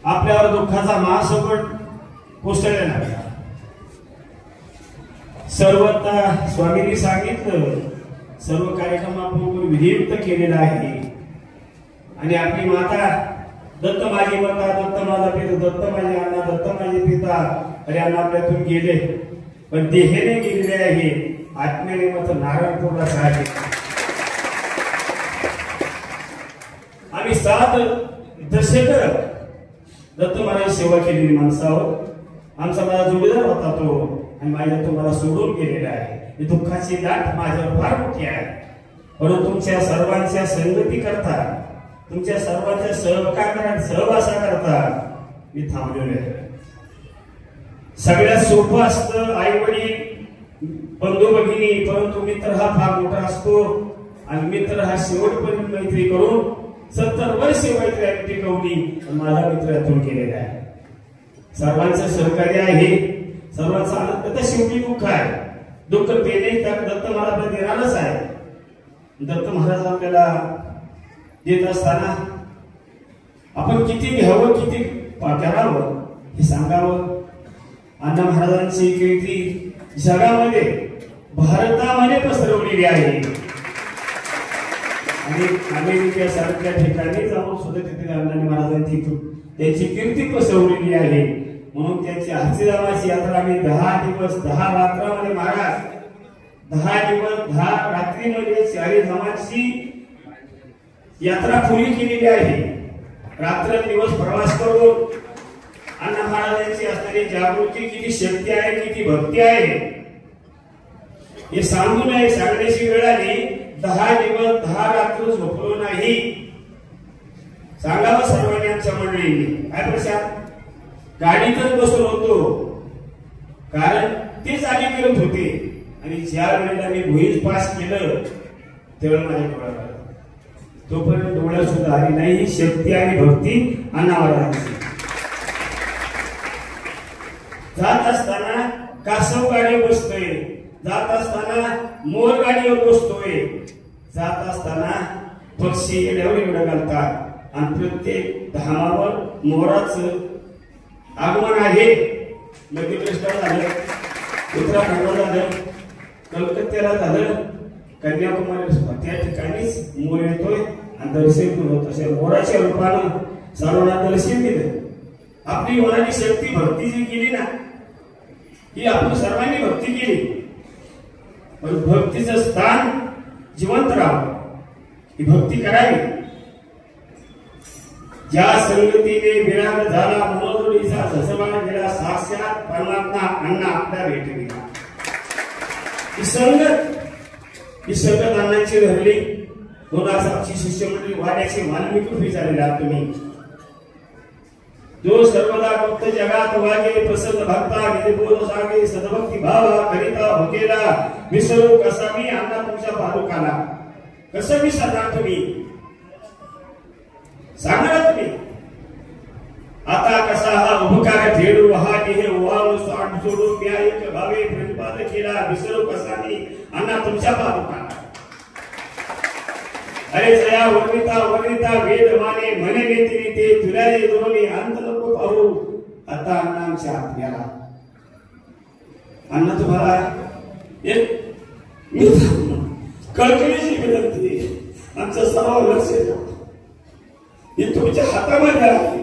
आपल्यावर दुःखाचा महासंकट कोसळला लागला. सर्वता स्वामींनी सांगितलं, सर्व कार्यक्रम आपण विधियुक्त केलेला आहे. आणि आपली माता दत्त माझी माता, दत्त माझा पिता, दत्त माझे अण्णा, दत्त माझे पिता, अरे अण्णा आपल्यातून गेले, पण देहेने गेलेले आहे, आत्म्याने मात्र नारायणपूरलाच आहे. आम्ही 7 दशक दत्त महाराज सेवा केलेली माणसावर. आमचा माझा जोडीदार होता तो, आणि माझ्या तो मला सोडून गेलेला आहे. ही दुःखाची लाट माझ्यावर फार मोठी आहे. परंतु तुमच्या सर्वांच्या संगती करता, तुमच्या सर्वांच्या सहवासा करता मी थांबलेलो आहे. सगळ्यात सोपं असतं आई वडील बंधू भगिनी, परंतु मित्र हा फार मोठा असतो. आणि मित्र हा शेवटपर्यंत मैत्री करून 70 वर्ष मैत्री टिकवली, माझा मित्र यातून केलेला आहे. सर्वांचं सहकार्य आहे, सर्वांचा आनंद. तर शेवटी दुःख आहे, दुःख पेले तर दत्त महाराज देणारच आहे. दत्त महाराज आपल्याला देत असताना आपण किती घ्यावं, किती करावं हे सांगावं. अण्णा महाराजांची कीर्ती जगामध्ये, भारतामध्ये पसरवलेली आहे. आणि अमेरिकेसारख्या ठिकाणी जाऊन सुद्धा तिथे अण्णा महाराजांची त्यांची कीर्ती पसरवलेली आहे. म्हणून त्यांची हस्तिनामाची यात्रा आम्ही 10 दिवस 10 रात्रामध्ये महाराज 10 दिवस 10 रात्रीमध्ये चारी धामाची यात्रा पूर्ण केलेली आहे. रात्र दिवस प्रवास करून अण्णा महाराजांची असणारी जागृती, किती शक्ती आहे, किती भक्ती आहे हे सांगू नये, सांगण्याची वेळ आली. 10 दिवस 10 रात्र झोपलो नाही. सांगावं सर्वांनी आमच्या मंडळींनी. काय प्रसाद गाडीतच बसून होतो, कारण तेच आधी करत होते. आणि ज्या वेळेला मी भुईज पास केलं तेव्हा माझ्या डोळ्यात आलं. तोपर्यंत डोळ्यात सुद्धा आली नाही. ही शक्ती आणि भक्ती अण्णा महाराजांची. जात असताना कासव गाडीवर बसतोय, जात असताना मोर गाडीवर बसतोय, जात असताना पक्षी एवढं घालतात. आणि प्रत्येक धामावर मोराचं आगमन आहे. मध्यप्रदेशात झालं, उत्तराखंडला झालं, कलकत्त्याला झालं, कन्याकुमारी त्या ठिकाणीच मोर येतोय आणि दर्शन होत. असे मोराच्या रूपानं सर्वांना दर्शन दिलं. आपली मनाची शक्ती भक्ती जी केली ना, ही आपण सर्वांनी भक्ती केली. पण भक्तीचं स्थान जिवंत राहावं, ही भक्ती करावी. ज्या संगतीने विराग झाला मनोजोडीचा झसवाना गेला, साक्षात परमात्मा अण्णा आपल्या भेटविला. ही संगत अण्णांची धरली. 2007ची शिष्यमंडळी वाड्याचे वाल्मिकी उभी झालेले आहात तुम्ही. जो सर्वदा भक्त जगात वागे, प्रसन्न भक्ता गिरी बोल सागे, सद्भक्ती भावा करिता भुकेला, विसरू कसा मी अण्णा तुमच्या पादुकाला. कसं विसरणार तुम्ही, सांगा तुम्ही. आता कसा हा उपकार फेडू, हा देह वाळू साठ जोडू, म्या एक भावे प्रतिपाद केला, विसरू कसा मी अण्णा तुमच्या पादुकाला. अरे जया वर्णिता वेद माने म्हणे नेत्री ते तुलाचे दोन्ही अंत नको पाहू. आता अण्णा आमच्या आत्म्याला. अण्णा तुम्हाला एक कळकळीची विनंती, आमचं सर्व लक्ष द्या. हे तुमच्या हातामध्ये आहे.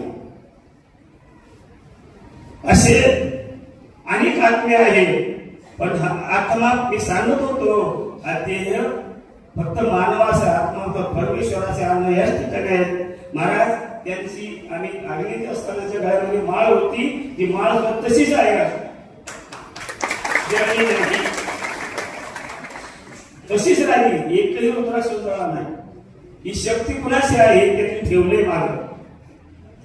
असे अनेक आत्म्या आहे, पण आत्मा मी सांगत होतो, देह फक्त मानवाचा आत्मा तर परमेश्वराचा अन्न याच ठिकाणी आहे. महाराज त्यांची आम्ही अग्नीत असतानाच्या गळ्यामध्ये माळ होती, ती माळ तशीच आहे, तशीच राहिली, एकही रुद्राक्ष उजळला नाही. ही शक्ती कुणाची आहे त्यांनी ठेवले मार्ग.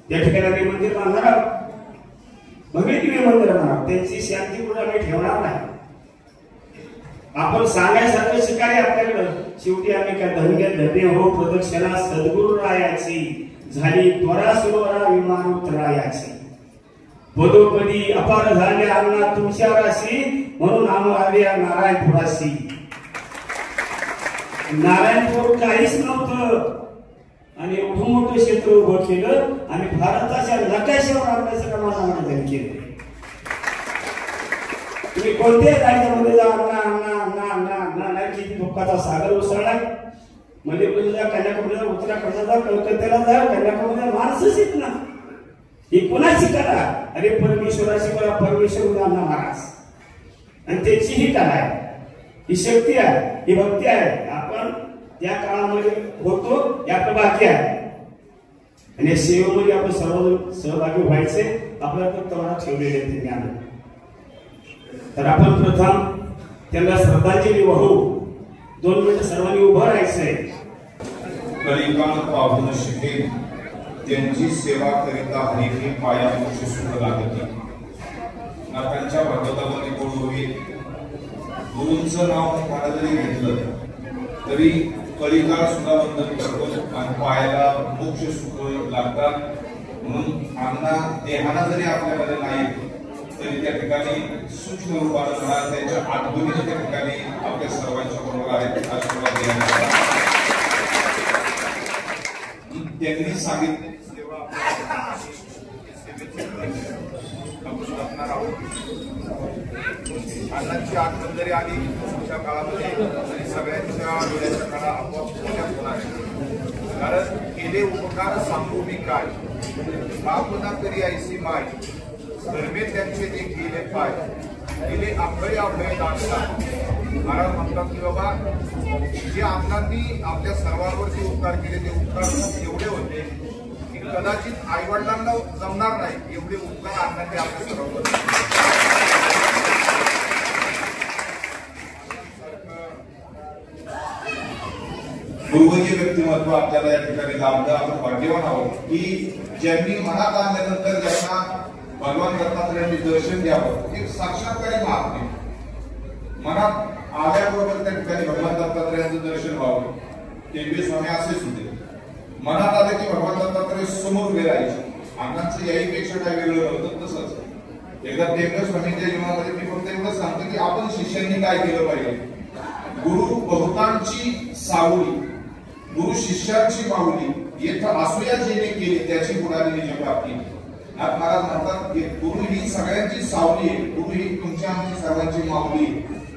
त्या ठिकाणी मंदिर बांधणार आहोत, भगवती मंदिर बांधणार. त्यांची शांती कुठे आम्ही ठेवणार नाही. आपण सांगायसारखं शिकाय आपल्याकडं. शेवटी आम्ही काय धन्य धन्य हो प्रदक्षिणा सद्गुरु रायाची झाली, त्वरा सुरवरा विमान उतरायाची. पदोपदी अपार झाले अण्णा तुमच्या राशी, म्हणून आम्ही आले नारायणपुराशी. नारायणपूर काहीच नव्हतं आणि एवढं मोठं क्षेत्र उभं केलं आणि भारताच्या नकाशावर आणण्याचं काम त्यांनी केलं. तुम्ही कोणत्याही राज्यामध्ये जा, अण्णा अण्णा अण्णा अण्णा अण्णा नाही किती दुःखाचा सागर उसळला. मणिपूरला, कन्याकुमारीला, उत्तराखंडला जा, कलकत्त्याला जा, कन्याकुमारीला माणसंच येत ना. ही कोणाची कला? अरे परमेश्वराची कला, परमेश्वर अण्णा महाराज, आणि त्याची ही कला आहे, ही शक्ती आहे, ही भक्ती आहे. आपण त्या काळामध्ये होतो, हे आपलं भाग्य आहे. आणि या सेवेमध्ये आपण सर्व सहभागी व्हायचे, आपल्याला तुम्हाला ठेवलेले ते ज्ञान. तर आपण प्रथम त्यांना श्रद्धांजली वाहू. 2 मिनिटं सर्वांनी उभं राहायचंय. कलिकाल पाहून शिके त्यांची सेवा करिता हरिही पाया मोक्ष सुख लागती. नाथांच्या भागवतामध्ये कोण गुरूंचं नाव मला जरी घेतलं तरी कलिकाळ सुद्धा बंधन करतो आणि पायाला मोक्ष सुख लागतात. म्हणून अण्णा देहाना जरी आपल्यामध्ये नाही तरी त्या ठिकाणी सूक्ष्म रूपाने म्हणा, त्यांच्या आठवणी त्या ठिकाणी आपल्या सर्वांच्या बरोबर आहेत. आशीर्वाद देण्याचा त्यांनी सांगितले अण्णांची आठवण जरी आली पुढच्या काळामध्ये तरी सगळ्यांच्या डोळ्याच्या काळा आपोआप होणार आहे. कारण केले उपकार सांगू मी काय, बापुना करी ऐसी माय, धर्मे त्यांचे ते गेले पाय, गेले अभय अभय दानला. महाराज म्हणतात की बाबा जे अण्णांनी आपल्या सर्वांवरती उपकार केले ते उपकार एवढे होते की कदाचित आईवडिलांना जमणार नाही एवढे उपकार अण्णांनी आपल्या सर्वांवर. गुरुवर्य व्यक्तिमत्व आपल्याला या ठिकाणी लाभलं. आपण भाग्यवान आहोत की ज्यांनी मनात आणल्यानंतर ज्यांना भगवान दत्तात्रयांनी दर्शन द्यावं, एक साक्षात्कारी महात्मे मनात आल्याबरोबर त्या ठिकाणी भगवान दत्तात्रयांचं दर्शन व्हावं. टेंबे स्वामी असेच होते. मनात आलं की भगवान दत्तात्रय समोर उभे राहायचे. अण्णांचं याहीपेक्षा काय वेगळं नव्हतं. तसंच एकदा टेंबे स्वामींच्या जीवनामध्ये मी फक्त एवढं सांगतो की आपण शिष्यांनी काय केलं पाहिजे. गुरु बहुतांची सावली, गुरु शिष्याची माऊली, येथं असूया जेणे केली त्याची बुडाली निज प्राप्ती. महाराज म्हणतात की गुरु ही सगळ्यांची सावली आहे, गुरु ही तुमच्या आमची सर्वांची माऊली.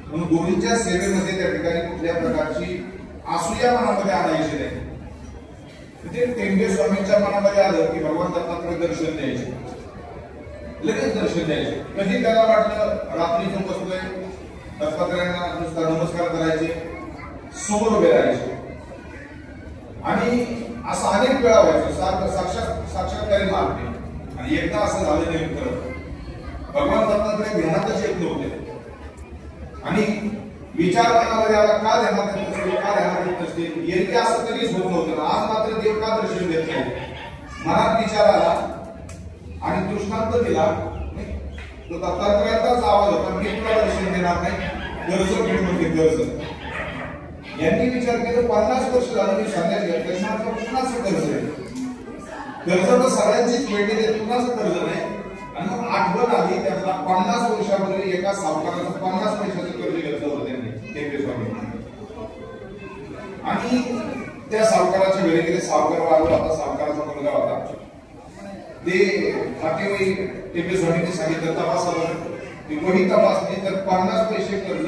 म्हणून गुरुंच्या सेवेमध्ये त्या ठिकाणी कुठल्या प्रकारची असूया मनामध्ये आणायची नाही. म्हणजे टेंबे स्वामींच्या मनामध्ये आलं की भगवान दत्तात्रय दर्शन द्यायचे, लगेच दर्शन द्यायचे. कधी त्याला वाटलं रात्री जो बसलोय दत्तात्रयांना नुसता नमस्कार करायचे, समोर उभे राहायचे. आणि असं अनेक वेळा व्हायचं. साक्षात्कारी मार्ग. आणि एकदा असं झालं नेमकं भगवान दत्तात्रय ध्यानातच येत नव्हते आणि विचार मनामध्ये आला का ध्यानात येत नसतील, का ध्यानात येत नसतील. एरवी असं कधीच होत नव्हतं. आज मात्र देव का दर्शन देत नाही. मनात विचार आला आणि दृष्टांत दिला. तो दत्तात्रयांचाच आवाज होता, मी तुला दर्शन देणार नाही, कर्ज घेऊन म्हणजे कर्ज. यांनी विचार केला 50 वर्ष झालं मी संन्यास घेतला, माझं कुणाचं कर्ज आहे. कर्ज तर सगळ्यांचीच वेळी देत, कुणाचं कर्ज नाही. आणि मग आठवण आली त्यातला 50 वर्षापूर्वी एका सावकाराचं 50 पैशाचं कर्ज घेतलं होतं त्यांनी टेंबे स्वामी. आणि त्या सावकाराच्या वेळी गेले. सावकार वाढला होता, सावकाराचा मुलगा होता. ते नातेवाई टेंबे स्वामींनी सांगितलं तपासावर. वही तपासणी तर 50 पैसे कर्ज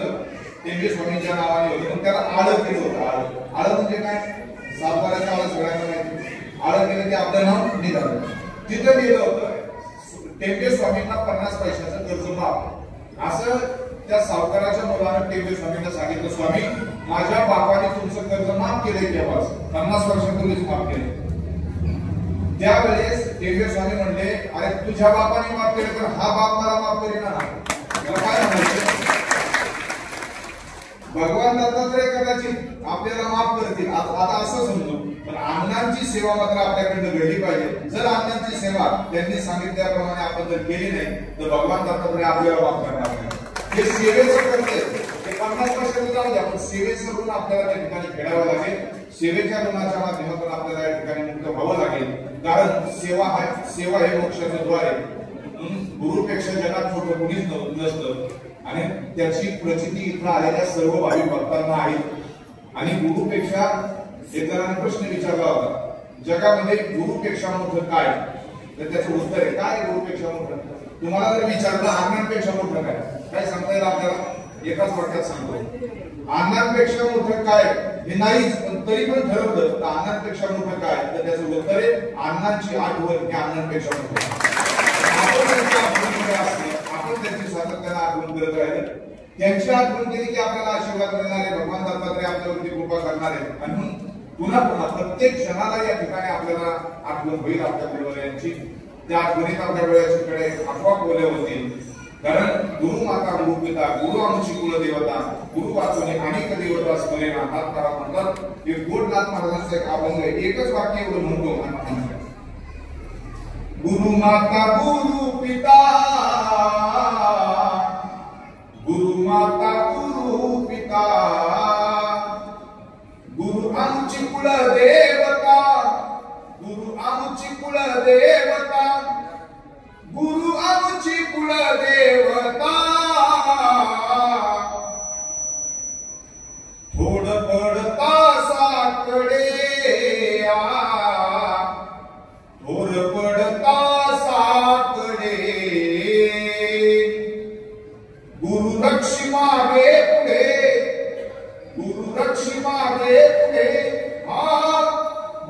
टेंबे स्वामींच्या नावाने होते. पण त्याला आळं केलं होतं. आळं म्हणजे काय? सावकाराचं आळं सगळ्यांना माहिती. आळं केलं ते आपलं नाव निघालं. तिथं लिहिलं होतं टेंबे स्वामींना 50 पैशाचं कर्ज माफ. असं त्या सावकाराच्या मुलानं टेंबे स्वामींना सांगितलं, स्वामी माझ्या बापाने तुमचं कर्ज माफ केलंय तेव्हाच, 50 वर्षापूर्वीच माफ केले. त्यावेळेस टेंबे स्वामी म्हणले, अरे तुझ्या बापाने माफ केलं तर हा बाप मला माफ करीना ना. काय म्हणायचं? भगवान दत्तात्रय कदाचित आपल्याला माफ करतील आता असं समजू, पण अण्णांची सेवा मात्र आपल्याकडे घडली पाहिजे. जर अण्णांची सेवा त्यांनी सांगितल्याप्रमाणे आपण जर केली नाही तर भगवान दत्तात्रय आपल्याला माफ करणार नाही. हे सेवेचं करते. हे 50 वर्षाचं जाऊ द्या, पण सेवेचं ऋण आपल्याला त्या ठिकाणी फेडावं लागेल. सेवेच्या ऋणाच्या माध्यमातून आपल्याला या ठिकाणी मुक्त व्हावं लागेल. कारण सेवा हे मोक्षाचं द्वार आहे. गुरुपेक्षा जगात मोठं कुणीच नसतं. आणि त्याची प्रचिती इथं आलेल्या सर्व भाविक भक्तांना आहे. आणि गुरुपेक्षा एक जणांनी प्रश्न विचारला होता जगामध्ये गुरुपेक्षा मोठं काय, तर त्याचं उत्तर आहे काय गुरुपेक्षा मोठं. तुम्हाला जर विचारलं अण्णांपेक्षा मोठं काय, काय सांगता येईल आपल्याला? एकाच वाक्यात सांगतो, अण्णांपेक्षा मोठं काय हे नाहीच, पण तरी पण ठरवलं तर अण्णांपेक्षा मोठं काय, तर त्याचं उत्तर आहे अण्णांची आठवण हे अण्णांपेक्षा मोठं. आपण त्यांची आठवण करत असतो, आपण त्यांची सातत्याने आठवण करत राहिलं, त्यांची आठवण केली की आपल्याला आशीर्वाद करणारे भगवान दत्तात्रय आपल्यावरती कृपा करणारे, आणि पुन्हा पुन्हा प्रत्येक क्षणाला या ठिकाणी आपल्याला आठवण होईल आपल्या गुरुवर्यांची. त्या आठवणीत आपल्या वेळेकडे आपोआप बोलले होतील. कारण गुरु माता गुरु पिता गुरु आमची कुलदेवता गुरु वाचवणे अनेक देवता स्मरे हात करा म्हणतात. हे गोडनाथ महाराजांचं एक अभंग आहे. एकच वाक्य एवढं म्हणतो, गुरु माता गुरु पिता गुरु माता गुरु पिता गुरु आमची कुलदेवता गुरु आमची कुलदेवता गुरु आमची कुलदेवता थोड पडता साकडे थोड पडता साकडे गुरु रक्षी मागे पुढे गुरु रक्षी मागे पुढे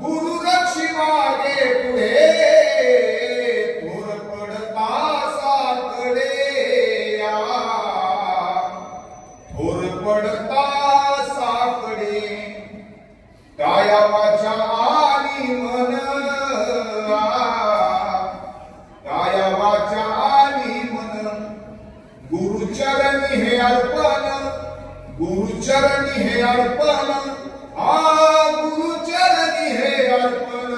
गुरु रक्षी मागे पुढे थोर पडता साकडे थोर पडता साकडे काया वाचा आणि मन काया वाचा आणि मन गुरुचरणी हे अर्पण गुरुचरणी हे अर्पण गुरुचरणी हे अर्पण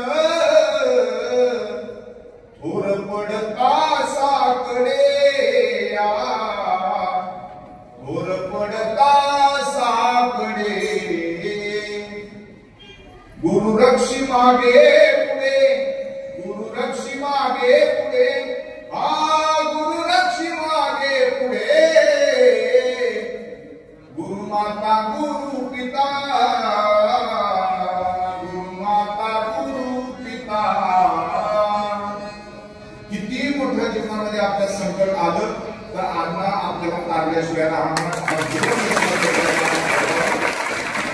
थोर पडता साकडे थोर पडता साकडे गुरु रक्षी मागे पुढे गुरु रक्षी मागे पुढे गुरु रक्षी मागे पुढे गुरु माता गुरु पिता गुरु माता गुरु पिता. किती मोठ्या जीवनामध्ये आपल्या संकट आलं तर अण्णा आपल्याला लागल्याशिवाय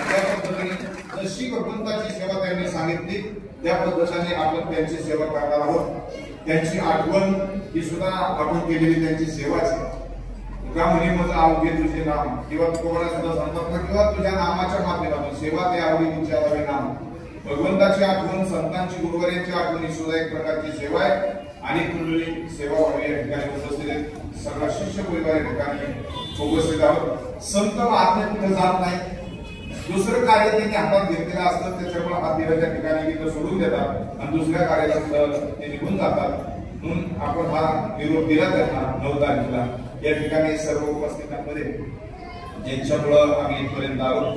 त्या पद्धतीने जशी भगवंताची सेवा त्यांनी सांगितली त्या पद्धतीने आपण त्यांची सेवा करणार आहोत. त्यांची आठवण ही सुद्धा आपण केलेली त्यांची सेवाच आहे. तुका म्हणे मग अवघे तुझे नाम किंवा कोणाला सुद्धा सांगतात किंवा तुझ्या नामाच्या माध्यमातून सेवा ते आवडी विचारावे नाम. भगवंताची आठवण संतांची गुरुवर्यांची आठवण ही सुद्धा एक प्रकारची सेवा आहे. अनेक मंडळी सेवा व्हावी या ठिकाणी उपस्थित आहेत. सगळा शिष्य परिवार या ठिकाणी उपस्थित आहोत. संत महात्मे कुठे जात नाही, दुसरं कार्य त्यांनी हातात घेतलेलं असतं त्याच्यामुळे हात दिल्याच्या ठिकाणी इथं सोडून देतात आणि दुसऱ्या कार्याला ते निघून जातात. म्हणून आपण हा निरोप दिला त्यांना 9 तारखेला या ठिकाणी सर्व उपस्थितांमध्ये ज्यांच्यामुळं आम्ही इथपर्यंत आलो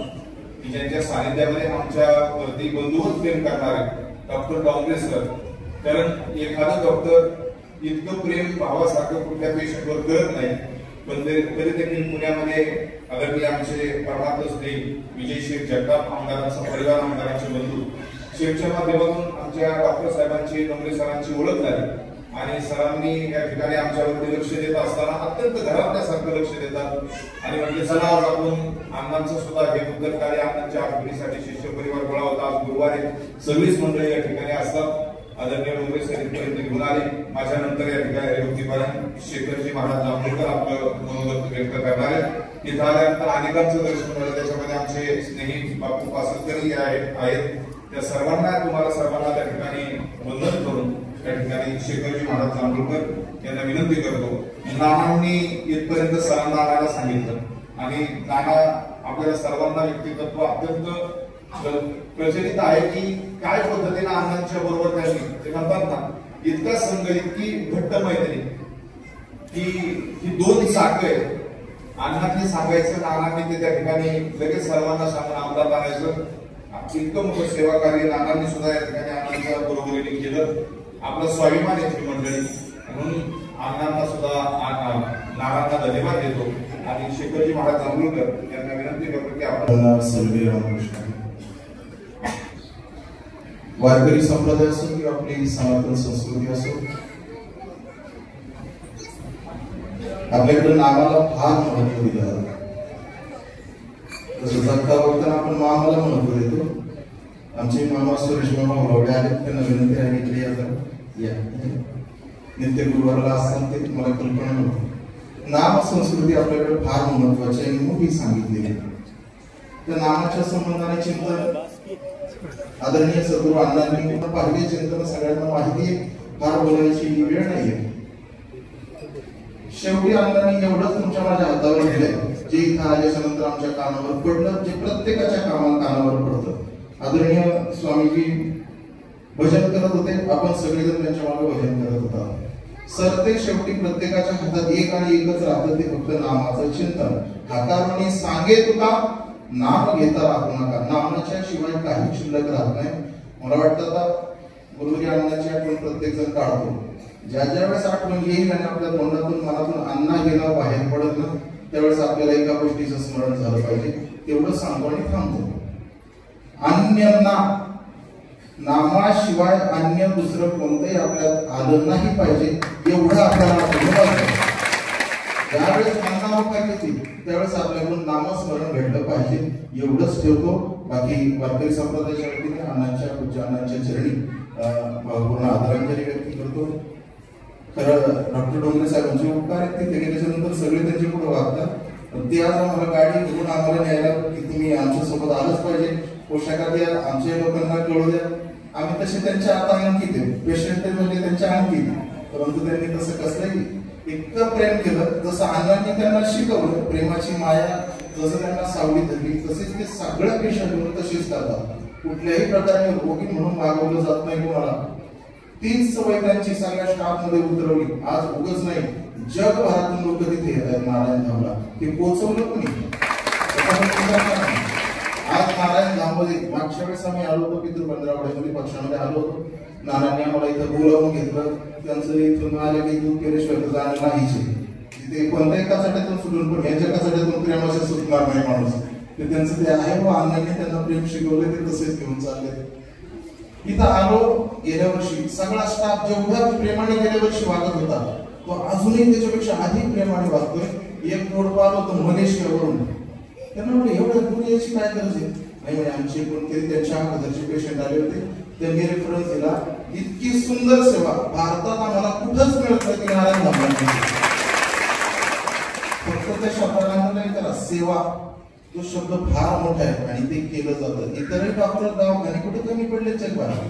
की ज्यांच्या सानिध्यामध्ये आमच्या वरती बंधुवत प्रेम करणारे डॉक्टर डॉंगरे सर. कारण एखादा डॉक्टर इतकं प्रेम भावासारखं कुठल्या पेशंटवर करत नाही, पण तरी त्यांनी पुण्यामध्ये आदरणीय आमचे परमात्मा श्री विजय शेठ जगताप आमदारांचा परिवार आमदारांचे बंधू शेठच्या माध्यमातून आमच्या डॉक्टर साहेबांची डोंगरे सरांची ओळख झाली आणि सरांनी या ठिकाणी आमच्यावरती लक्ष देत असताना अत्यंत घरातल्यासारखं लक्ष देतात आणि म्हणजे चला आज आपण अण्णांचं सुद्धा हे मुद्दल कार्य अण्णांच्या आठवणीसाठी शिष्य परिवार गोळा होता. आज गुरुवारी सगळीच मंडळी या ठिकाणी असतात. आदरणीय डोंगरे सर इथपर्यंत घेऊन आले. माझ्यानंतर या ठिकाणी रेवतीपर्यंत शेखरजी महाराज जांभूळकर आपलं मनोगत व्यक्त करणार आहेत. इथं आल्यानंतर अनेकांचं दर्शन झालं. त्याच्यामध्ये आमचे स्नेही बापू पासलकर आहेत. त्या सर्वांना तुम्हाला सर्वांना त्या ठिकाणी वंदन करून त्या ठिकाणी शेखरजी महाराज जांभूळकर यांना विनंती करतो. नानांनी इथपर्यंत सरांना आणायला सांगितलं आणि नाना आपल्याला सर्वांना व्यक्तिगत अत्यंत प्रचलित आहे की काय पद्धतीने अण्णांच्या बरोबर त्यांनी ते म्हणतात ना इतका संघ इतकी घट्ट मैत्री की ही 2 साखर आहे. अण्णांनी सांगायचं नानांनी ते त्या ठिकाणी लगेच सर्वांना सांगून आमदार आणायचं. इतकं मोठं सेवा कार्य नानांनी सुद्धा या ठिकाणी अण्णांच्या बरोबरीने केलं. आपलं स्वाभिमान येते मंडळी म्हणून अण्णांना सुद्धा नानांना धन्यवाद देतो आणि शेखरजी महाराज जांभूळकर यांना विनंती करतो की आपण सर्वे रामकृष्ण. वारकरी संप्रदाय असो किंवा आपली सनातन संस्कृती असो, आपल्याकडे नामाला फार महत्व दिलं जातं. तसं जगता बघताना आपण मामाला महत्व देतो. आमचे मामा सुरेश मामा ओलावडे आले, त्यांना विनंती आहे इकडे या. नित्य गुरुवारला असतात ते मला कल्पना नव्हती. नाम संस्कृती आपल्याकडे फार महत्वाची आणि मोठी सांगितलेली आहे. त्या नामाच्या संबंधाने चिंतन आदरणीय सद्गुरू अण्णांनी पाहिले. चिंतन सगळ्यांना माहिती आहे, फार बोलायची ही वेळ नाहीये. शेवटी अण्णांनी एवढंच तुमच्या माझ्या हातावर दिलंय, जे इथं आल्याच्या नंतर आमच्या कानावर पडलं, जे प्रत्येकाच्या कानावर पडतं. आदरणीय स्वामीजी भजन करत होते, आपण सगळेजण त्यांच्या मागे भजन करत होता. सरते शेवटी प्रत्येकाच्या हातात एक आणि एकच राहतं, ते फक्त नामाचं चिंतन. हाकारुनी सांगे तुका नाम घेता राहू नका. नामाच्या शिवाय काही शिल्लक राहत नाही. मला वाटतं आता गुरुजी अण्णाची आठवण प्रत्येक जण काढतो. ज्या वेळेस आठवण येईल आणि आपल्या तोंडातून मनातून अण्णा गेला बाहेर पडत ना, त्यावेळेस आपल्याला एका गोष्टीचं स्मरण झालं पाहिजे. तेवढं सांगतो आणि थांबतो. अन्य नामाशिवाय अन्य दुसरं कोणतंही आपल्यात आलं नाही पाहिजे, एवढं आपल्याला ज्यावेळेस अन्नावर काय होती त्यावेळेस आपल्याकडून नामस्मरण घडलं पाहिजे, एवढंच ठेवतो. बाकी वारकरी संप्रदायाच्या वतीने अण्णांच्या पूज्य अण्णांच्या चरणी पूर्ण आदरांजली व्यक्त करतो. खरं डॉक्टर डोंगरे साहेबांचे उपकार आहेत, तिथे गेल्याच्या नंतर सगळे त्यांचे पुढे वागतात. ते आज आम्हाला गाडी घेऊन आम्हाला न्यायला की तुम्ही आमच्या सोबत आलंच पाहिजे, पोशाखात या, आमच्या लोकांना कळू द्या. आम्ही तसे त्यांच्या आता अंकित आहे, पेशंट म्हणजे त्यांच्या अंकित. परंतु त्यांनी तसं कसलंही इतकं प्रेम केलं, जसं अण्णांनी त्यांना शिकवलं. प्रेमाची माया जसं त्यांना सावली धरली, तसेच ते सगळ्या पेशंट तशीच करतात. कुठल्याही प्रकारे रोगी म्हणून मागवलं जात नाही कोणाला. तीच सवय त्यांची सगळ्या स्टाफ मध्ये उतरवली. आज उगच नाही, जगभरातून लोक तिथे येत आहेत नारायण धामला. ते पोहोचवलं कोणी? आज नारायण धाममध्ये मागच्या वेळेस आम्ही आलो होतो, पितृ पंधरावड्यामध्ये पक्षामध्ये आलो होतो. नानांनी आम्हाला इथं बोलावून घेतलं. त्यांचं इथून आले की दूध केल्याशिवाय जाणं नाहीचे. तिथे कोणत्याही कासाट्यातून सुटून पण यांच्या कासाट्यातून प्रेमाच्या सुटणार नाही माणूस. ते त्यांचं ते आहे व अण्णांनी त्यांना प्रेम शिकवले, ते तसेच घेऊन चालले. इथं आलो गेल्या वर्षी, सगळा स्टाफ जेवढा प्रेमाने गेल्या वर्षी वागत होता तो अजूनही त्याच्यापेक्षा अधिक प्रेमाने वागतोय. एक मोडपा आलो तो मलेशियावरून, त्यांना म्हणजे एवढ्या दूर यायची काय गरज आहे? नाही म्हणजे आमचे कोणतरी त्यांच्या घरचे पेशंट आले होते, त्यांनी रेफरन्स दिला. इतकी सुंदर सेवा भारतात आम्हाला कुठंच मिळत नाही की नारायण धामला. फक्त त्या शब्दाला नाही करा सेवा, तो शब्द फार मोठा आहे आणि ते केलं जातं. इतरही डॉक्टर दवाखाने कुठे कमी पडले जगभरात,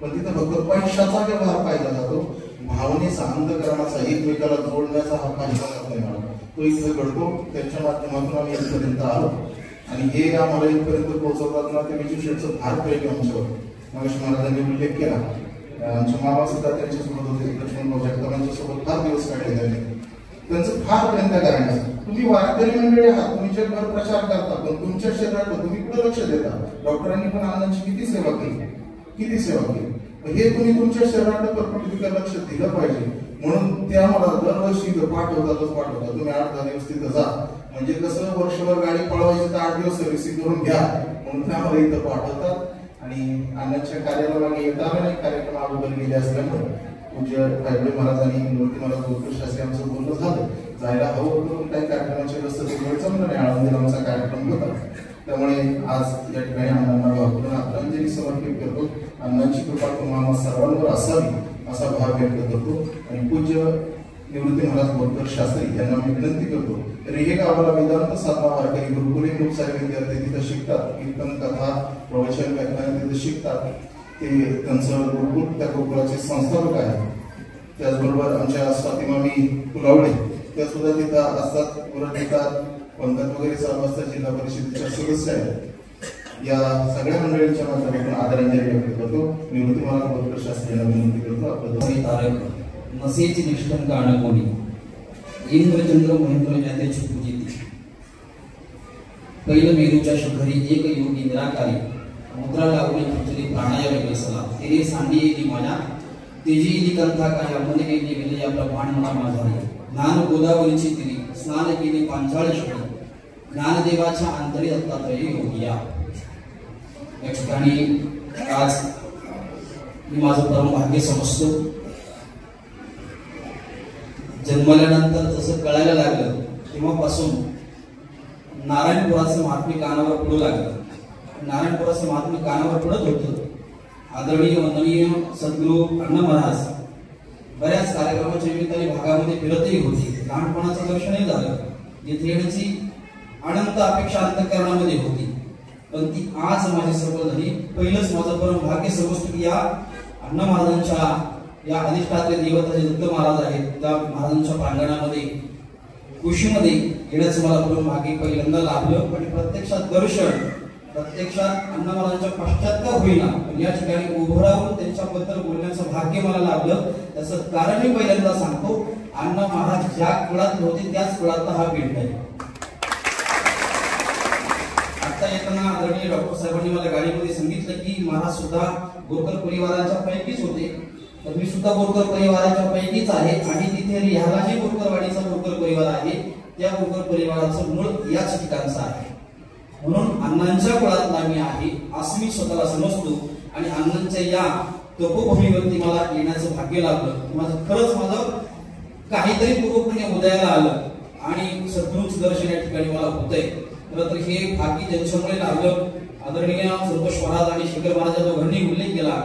पण तिथं फक्त पैशाचा व्यवहार पाहिला जातो. भावनेचा, अंधकरणाचा, एकमेकाला जोडण्याचा हा पाहिला जात नाही मला. तो इथं घडतो. त्यांच्या माध्यमातून आम्ही इथपर्यंत आलो आणि हे आम्हाला इथपर्यंत पोहोचवतात ना, ते विजू शेठचं फार प्रेम आमच्यावर. महेश महाराजांनी उल्लेख केला. आमचे मामा सुद्धा त्यांच्यासोबत होते, लक्ष्मण जगतापांच्या सोबत फार दिवस काढले त्यांनी. त्यांचं फार प्रेम त्या करण्याचं. तुम्ही वारकरी मंडळी आहात, तुम्ही जगभर प्रचार करता, पण तुमच्या शरीराकडे तुम्ही कुठे लक्ष देता? डॉक्टरांनी पण अण्णांची किती सेवा केली, किती सेवा केली. हे तुम्ही तुमच्या शरीराकडे प्रकृतीकडे लक्ष दिलं पाहिजे. म्हणून ते आम्हाला दरवर्षी पाठवतात. तुम्ही 8-10 दिवस तिथं जा, म्हणजे कसं वर्षभर गाडी पळवायची तर 8 दिवस सर्व्हिसिंग करून घ्या म्हणून ते आम्हाला इथं पाठवतात. आणि अण्णांच्या कार्याला मागे येता नाही, कार्यक्रम अगोदर गेले असल्यामुळे पूज्य रायगडे महाराज आणि मूर्ती महाराज गोकुळ शास्त्री आमचं बोलणं झालं. जायला हवं होतं, काही कार्यक्रमाच्या व्यवस्थेमुळे जमलं नाही. आळंदीला आमचा कार्यक्रम होता, त्यामुळे आज या ठिकाणी अण्णांना भावपूर्ण आदरांजली समर्पित करतो. अण्णांची कृपा तुम्हाला सर्वांवर असावी असा भाव व्यक्त करतो. आणि पूज्य निवृत्ती महाराज गोकुळ शास्त्री यांना मी विनंती करतो, रेहे गावाला वेदांत साधना वारकरी गुरुकुले खूप सारे विद्यार्थी तिथं शिकतात. कीर्तन, कथा, प्रवचन, व्याख्यान तिथे शिकतात. ते त्यांचं गुरुकुल, त्या गुरुकुलाचे संस्थापक आहेत. त्याचबरोबर आमच्या स्वातीमामी कुलावडे त्या सुद्धा तिथं असतात, परत येतात, पंगत वगैरे चालू असतात. जिल्हा परिषदेच्या सदस्य आहेत. या सगळ्या मंडळींच्या माध्यमातून आदरांजली व्यक्त करतो. निवृत्ती मला गोकुळ शास्त्री यांना विनंती करतो. आपलं नसेची निष्ठन कारण कोणी इंद्रचंद्र महेंद्र ज्ञातेची पूजिती. पहिलं मेरूच्या शिखरी एक योगी निराकारी मुद्रा लावली पुतली प्राणायाम बसला. तिने सांडी येली माझ्या तेजी येली कंथा काय मध्ये गेली गेली आपला भांडणा माझा. ज्ञान गोदावरीची तिरी स्नान केली पांचाळी शोधी. ज्ञानदेवाच्या अंतरी दत्तात्रय योगिया. या ठिकाणी आज मी माझं परम भाग्य समजतो. जन्मल्यानंतर जसं कळायला लागलं तेव्हापासून नारायणपुराचं महात्म्य कानावर पडू लागलं. नारायणपुराचं महात्म्य कानावर पडत होतं. आदरणीय वंदनीय सद्गुरू अण्णा महाराज बऱ्याच कार्यक्रमाच्या निमित्ताने भागामध्ये फिरतही होती. लहानपणाचं दर्शनही झालं. जिथे येण्याची अनंत अपेक्षा अंतःकरणामध्ये होती, पण ती आज माझी सफल झाली. पहिलंच माझं परम भाग्य समजतो की या अण्णा महाराजांच्या या अधिष्ठात्री देवता जे दत्त महाराज आहेत त्या महाराजांच्या प्रांगणामध्ये कुशीमध्ये येण्याचं मला परम भाग्य पहिल्यांदा लाभलं. पण प्रत्यक्षात दर्शन प्रत्यक्षात अण्णा महाराजांच्या पश्चात का होईना पण या ठिकाणी उभं राहून त्यांच्याबद्दल बोलण्याचं भाग्य मला लाभलं. त्याचं कारण मी पहिल्यांदा सांगतो. अण्णा महाराज ज्या कुळात होते त्याच कुळातला हा पिंड आहे. आता येताना आदरणीय डॉक्टर साहेबांनी मला गाडीमध्ये सांगितलं की महाराज सुद्धा बोरकर परिवाराच्या पैकीच होते. तर मी सुद्धा बोरकर परिवाराच्या पैकीच आहे आणि तिथे ह्याला जी बोरकरवाडीचा बोरकर परिवार आहे त्या बोरकर परिवाराचं मूळ याच ठिकाणचं आहे. म्हणून अण्णांच्या कुळातला मी आहे असं मी स्वतःला समजतो. आणि अण्णांच्या या तपोभूमीवरती मला येण्याचं भाग्य लाभलं. माझं खरंच माझं काहीतरी पूर्वपुण्य उदयाला आलं आणि सद्गुरूंचं दर्शन या ठिकाणी मला होतंय. खरं तर हे भाग्य ज्यांच्यामुळे लाभलं आदरणीय संतोष महाराज आणि शेखर महाराजांचा वर्णी उल्लेख केला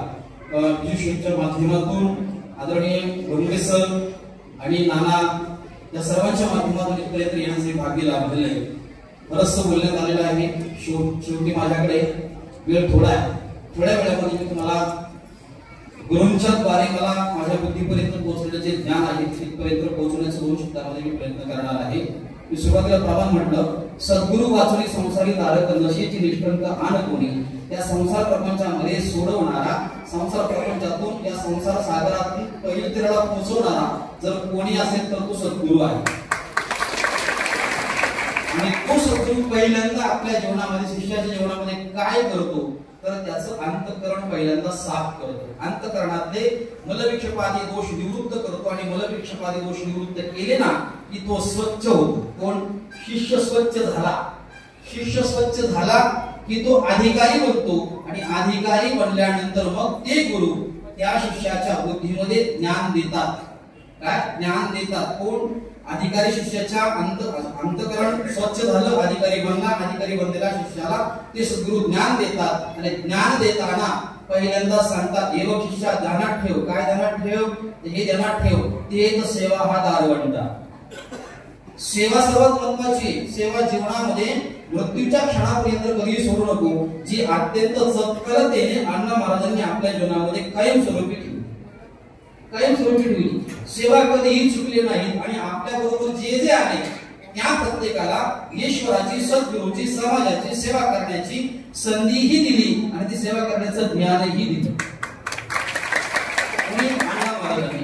विजूशीच्या माध्यमातून आदरणीय डोंगरे सर आणि नाना या सर्वांच्या माध्यमातून इथपर्यंत येण्याचे भाग्य लाभलेलं आहे. बरंचसं बोलण्यात आलेलं आहे. शेवटी माझ्याकडे वेळ थोडा आहे. थोड्या वेळामध्ये मी तुम्हाला गुरूंच्या द्वारे मला माझ्या बुद्धीपर्यंत पोहोचलेलं जे ज्ञान आहे तिथपर्यंत पोहोचण्याचं 2 शब्दामध्ये मी प्रयत्न करणार आहे. मी सुरुवातीला प्रमाण म्हटलं सद्गुरू वाचुनी संसारी तारक नशेची निष्ठंक आण कोणी त्या संसार प्रपंचामध्ये सोडवणारा संसार प्रपंचातून या संसार सागरातून पहिल्या तीराला पोहोचवणारा जर कोणी असेल तर तो सद्गुरू आहे. आणि तो सद्गुरू पहिल्यांदा आपल्या जीवनामध्ये शिष्याच्या जीवनामध्ये काय करतो तर त्याचं अंतःकरण पहिल्यांदा साफ करतो. अंतःकरणातले मलविक्षेपादी दोष निवृत्त करतो आणि मलविक्षेपादी दोष निवृत्त केले ना की तो स्वच्छ होतो. कोण? शिष्य स्वच्छ झाला. शिष्य स्वच्छ झाला की तो अधिकारी बनतो आणि अधिकारी बनल्यानंतर मग ते गुरु त्या शिष्याच्या बुद्धीमध्ये ज्ञान देतात. काय ज्ञान देतात? कोण? अधिकारी शिष्याच्या अंतःकरण स्वच्छ झालं, अधिकारी बनला. अधिकारी बनलेल्या शिष्याला ते सद्गुरू ज्ञान देतात आणि ज्ञान देताना पहिल्यांदा सांगतात एवढ शिष्या ध्यानात ठेव. काय ध्यानात ठेव? हे ध्यानात ठेव तेच सेवा हा दारवंटा. सेवा सर्वात महत्वाची. सेवा जीवनामध्ये मृत्यूच्या क्षणापर्यंत कधी सोडू नको. जी अत्यंत चपळतेने अण्णा महाराजांनी आपल्या जीवनामध्ये कायमस्वरूपी ठेवली. कायमस्वरूपी ठेवली. सेवा कधीही चुकली नाही आणि आपल्या बरोबर जे जे आहे त्या प्रत्येकाला ईश्वराची सद्गुरूची समाजाची सेवा करण्याची संधीही दिली आणि ती सेवा करण्याचं ज्ञानही दिलं.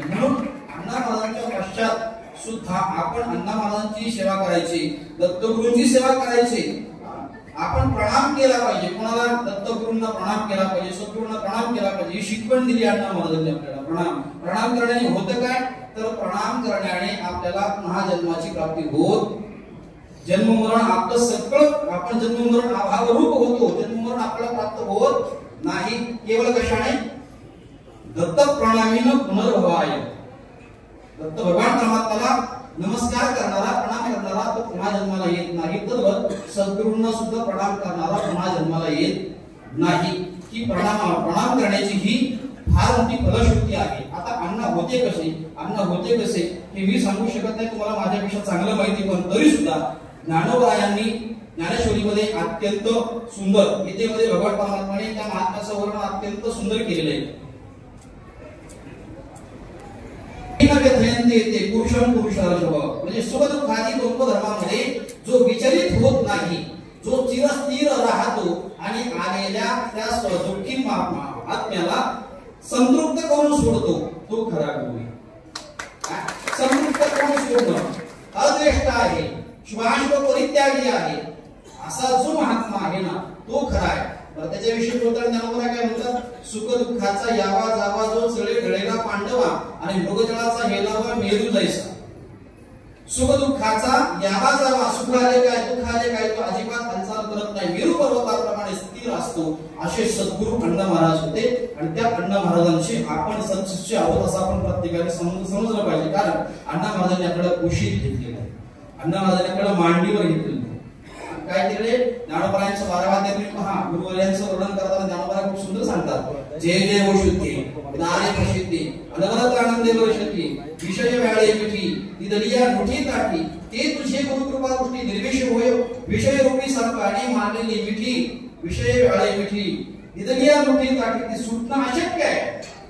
म्हणून अण्णा महाराजांच्या पश्चात सुद्धा आपण अण्णा महाराजांची सेवा करायची, दत्तगुरूंची सेवा करायची. आपण प्रणाम केला पाहिजे. कोणाला? दत्तगुरूंना प्रणाम केला पाहिजे, सद्गुरूंना प्रणाम केला पाहिजे. ही शिकवण दिली अण्णा महाराजांनी आपल्याला. प्रणाम करण्याने होतं काय तर प्रणाम करण्याने आपल्याला पुन्हा जन्माची प्राप्ती होत. जन्म मरण आपलं सगळं आपण जन्म मरण अभावरूप होतो. जन्म मरण आपल्याला प्राप्त होत नाही. केवळ कशाने? दत्त प्रणामीनं पुनर्भवाय. दत्त भगवान परमात्म्याला नमस्कार करणारा प्रणाम करणारा तो पुन्हा जन्माला येत नाही. तर सद्गुरूंना सुद्धा प्रणाम करणारा पुन्हा जन्माला येत नाही. ही प्रणाम करण्याची ही फार मोठी फलश्रुती आहे. आता अण्णा होते कसे? अण्णा होते कसे हे मी सांगू शकत नाही. तुम्हाला माझ्यापेक्षा चांगलं माहिती. पण तरी सुद्धा ज्ञानोबायांनी ज्ञानेश्वरीमध्ये अत्यंत सुंदर गीतेमध्ये भगवान परमात्म्याने त्या महात्म्याचं वर्णन अत्यंत सुंदर केलेलं आहे. म्हणजे सुखदुःखादी दोन धर्मामध्ये जो विचलित होत नाही, जो चिरस्थिर राहतो आणि आलेल्या त्या दुःखी आत्म्याला संतृप्त करून सोडतो तो खरा गुरु आहे. संतृप्त करून सोडणं अद्वेष्ट आहे, शुभाशुभ परित्यागी आहे असा जो महात्मा आहे ना तो खरा आहे. त्याच्याविषयी बोलताना ज्ञानोबा काय म्हणतात? सुख दुःखाचा यावा जावा जो चळे ढळेला पांडवा आणि मृगजळाचा हेलावा मेरू जैसा. सुखदुःखाचा यावा जावा, सुख आले काय दुःख आले काय तो अजिबात हालचाल करत नाही, मेरू पर्वताप्रमाणे स्थिर असतो, असे सद्गुरू अण्णा महाराज होते. आणि त्या अण्णा महाराजांशी आपण सत्शिष्य आहोत असं आपण प्रत्येकाने समजलं पाहिजे. कारण अण्णा महाराजांनी आपल्याला कुशीत घेतलेलं आहे, अण्णा महाराजांनी आपल्याला मांडीवर घेतलेलं आहे. काय केले ज्ञानोबारायांचं 12वाद्यात गुरुवर्यांचं वर्णन करताना ज्ञानोबा खूप सुंदर सांगतात, जय जय हो शुद्धी ज्ञाने प्रसिद्धी अनवरत आनंदे वर्षती विषय वेळे मिठी दिदलिया मुठी ताठी ते तुझे गुरु कृपा दृष्टी निर्विष होय विषय रूपी सर्पाने मारलेली मिठी विषय वेळे मिठी दिदलिया मुठी ताठी ती सुटणं अशक्य आहे.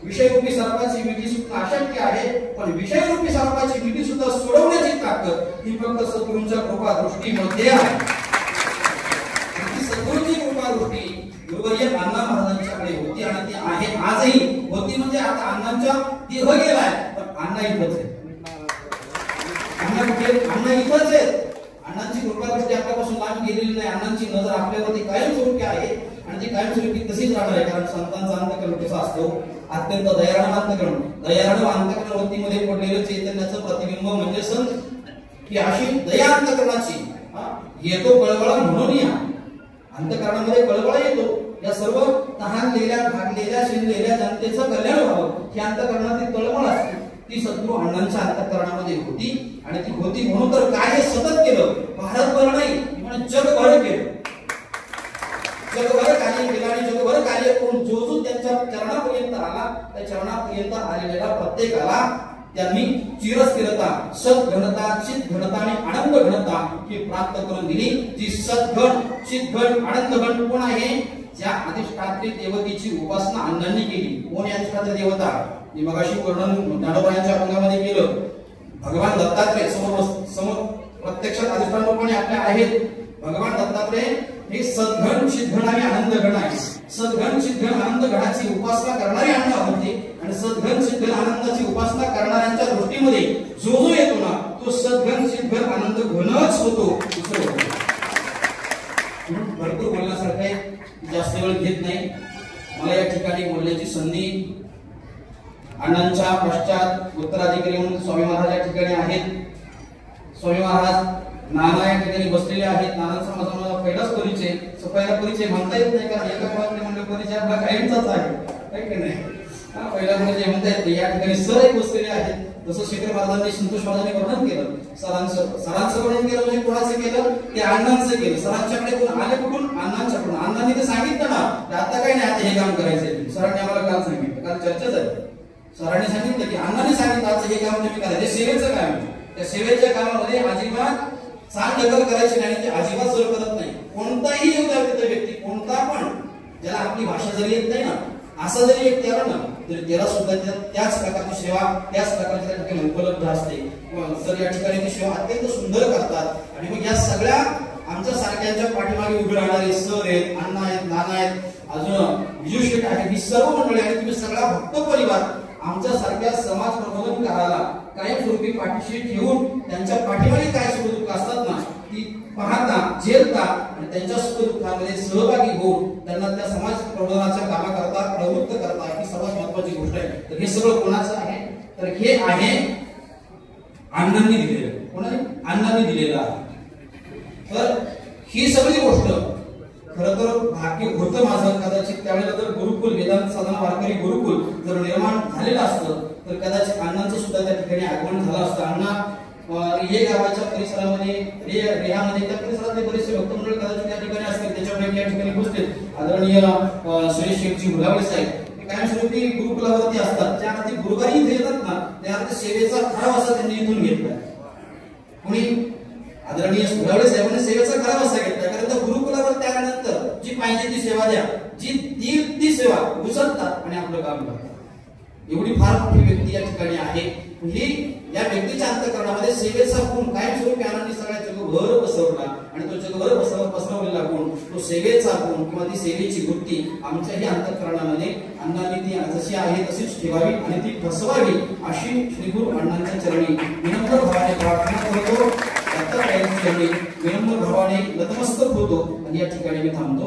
विषय रूपी सर्पाची मिठी सुटणं अशक्य आहे, पण विषय रूपी सर्पाची मिठी सुद्धा सोडवण्याची ताकद ही फक्त सद्गुरूंच्या कृपा दृष्टीमध्ये आहे. सद्गुरूंची कृपा दृष्टी गुरुवर्य अण्णा महाराजांच्याकडे होती आणि ती आहे आजही. होती म्हणजे आता अण्णांच्या देह गेलाय, पण अण्णा इथंच आहे. अण्णा इथंच आहेत. अण्णांची कृपा दृष्टी आपल्यापासून लांब गेलेली नाही. अण्णांची नजर आपल्यावरती कायमस्वरूपी आहे आणि ती कायमस्वरूपी तशीच राहणार आहे. कारण संतांचा अंतःकरण कसा असतो, अत्यंत दयाळू अंतःकरण. दयाळू अंतःकरणवृत्तीमध्ये पडलेलं चैतन्याचं प्रतिबिंब म्हणजे संत. ही अशी दया अंतःकरणाची येतो कळवळा म्हणून या अंतःकरणामध्ये कळवळा येतो. या सर्व तहानलेल्या भागलेल्या शिरलेल्या जनतेचं कल्याण व्हावं ही अंतःकरणातील तळमळ असते. ती सद्गुरू अण्णांच्या अंतःकरणामध्ये होती आणि ती होती म्हणून तर कार्य सतत केलं. भारतभर नाही पण जगभर केलं. जगभर कार्य केलं आणि जगभर कार्य करून जो जो त्यांच्या चरणापर्यंत आला त्या चरणापर्यंत आलेल्या प्रत्येकाला त्यांनी चिरस्थिरता सद्घनता चित्घनता आणि आनंद घनता ही प्राप्त करून दिली. जी सद्घन चित्घन आनंद घन कोण आहे? ज्या अधिष्ठात्री देवतेची उपासना अण्णांनी केली. कोण या अधिष्ठात्री देवता? मी मगाशी वर्णन ज्ञानोबायांच्या अभंगामध्ये केलं. भगवान दत्तात्रय समोर प्रत्यक्षात अधिष्ठान रूपाने आपल्या आहेत. भगवान दत्तात्रय हे सद्घन चित्घन आणि आनंद घन आहे. सद्घन चित्घन आनंद घनाची उपासना करणारे अण्णा होते आणि सद्घन चित्घन आनंदाची उपासना करणाऱ्यांच्या दृष्टीमध्ये जो जो येतो ना तो सद्घन चित्घन आनंद घनच होतो. भरपूर बोलण्यासारखं आहे, जास्त वेळ घेत नाही. मला या ठिकाणी बोलण्याची संधी अण्णांच्या पश्चात उत्तराधिकारी म्हणून स्वामी महाराज या ठिकाणी आहेत. स्वामी महाराज नाना या ठिकाणी बसलेले आहेत. नाना समाजाला पहिलाच परिचय म्हणता येत नाही, कारण एका मुलाने म्हणलं परिचय आपला कायमचाच आहे की नाही. पहिला परिचय म्हणता येत नाही. या ठिकाणी सर एक बसलेले आहेत. जसं शेखर महाराजांनी संतोष महाराजांनी वर्णन केलं, सरांचं वर्णन केलं म्हणजे कोणाचं केलं? ते अण्णांचं केलं. सरांच्याकडे कोण आले कुठून? अण्णांच्याकडून. अण्णांनी ते सांगितलं ना आता काही नाही, आता हे काम करायचंय. सरांनी आम्हाला काल सांगितलं, काल चर्चा झाली. सरांनी सांगितलं की अण्णांनी सांगितलं आता हे काम तुम्ही करायचं. सेवेचं काम आहे. त्या सेवेच्या कामामध्ये अजिबात चाल ढकल करायची नाही. ते अजिबात जोर करत नाही. कोणताही योग्य व्यक्ती कोणता पण ज्याला आपली भाषा जरी येत नाही ना असा जरी व्यक्ती आला ना तरी त्याला सुद्धा त्याच प्रकारची सेवा त्याच प्रकारची त्या ठिकाणी उपलब्ध असते. सर या ठिकाणी ती सेवा अत्यंत सुंदर करतात. आणि मग या सगळ्या आमच्या सारख्यांच्या पाठीमागे उभे राहणारे सर आहेत, अण्णा आहेत, नाना आहेत, अजून विजू शेठ आहेत, ही सर्व मंडळी आणि तुम्ही सगळा भक्त परिवार आमच्या सारख्या समाज प्रबोधनकाराला कायमस्वरूपी पाठीशी ठेवून त्यांच्या पाठीमागे काय सुखदुःख असतात ना ती पाहता झेलता आणि त्यांच्या सुखदुःखामध्ये सहभागी होऊन त्यांना त्या समाज प्रबोधनाच्या कामाकरता प्रवृत्त करता ही सर्वात महत्वाची गोष्ट आहे. तर हे सगळं कोणाचं आहे? तर हे आहे अण्णांनी दिलेलं. कोणाने? अण्णांनी दिलेलं आहे. तर ही सगळी गोष्ट खरं तर भाग्य होतं माझं. कदाचित त्यावेळेला जर गुरुकुल वेदांत साधना वारकरी गुरुकुल जर निर्माण झालेलं असतं तर कदाचित अण्णांचं सुद्धा त्या ठिकाणी आगमन झालं असतं. अण्णा रिहे गावाच्या परिसरामध्ये रेहामध्ये त्या परिसरातले बरेचसे भक्त मंडळ कदाचित त्या ठिकाणी असतील. त्याच्यापैकी या ठिकाणी उपस्थित आदरणीय सुरेश शेठजी मुलावळे साहेब कायमस्वरूपी गुरुकुलावरती असतात. त्या अर्थी गुरुवारी इथे येतात ना त्या अर्थी सेवेचा खरा असा त्यांनी इथून घेतला. कोणी? आदरणीय मुलावळे साहेबांनी सेवेचा खरा असा घेतला. कारण त्या गुरुकुलावर त्यानंतर जी पाहिजे ती सेवा द्या, जी ती सेवा उचलतात आणि आपलं काम करतात. एवढी फार मोठी व्यक्ती या ठिकाणी आहे. ही या व्यक्तीच्या अंतःकरणामध्ये सेवेचा गुण कायमस्वरूपी अण्णांनी सगळ्या जगभर पसरवला आणि तो जगभर पसरवलेला गुण तो सेवेचा गुण किंवा ती सेवेची वृत्ती आमच्याही अंतःकरणामध्ये अण्णांनी ती जशी आहे तशीच ठेवावी आणि ती फसवावी अशी श्री गुरु अण्णांच्या चरणी विनम्र भावाने प्रार्थना करतो. विनम्र भावाने नतमस्तक होतो आणि या ठिकाणी मी थांबतो.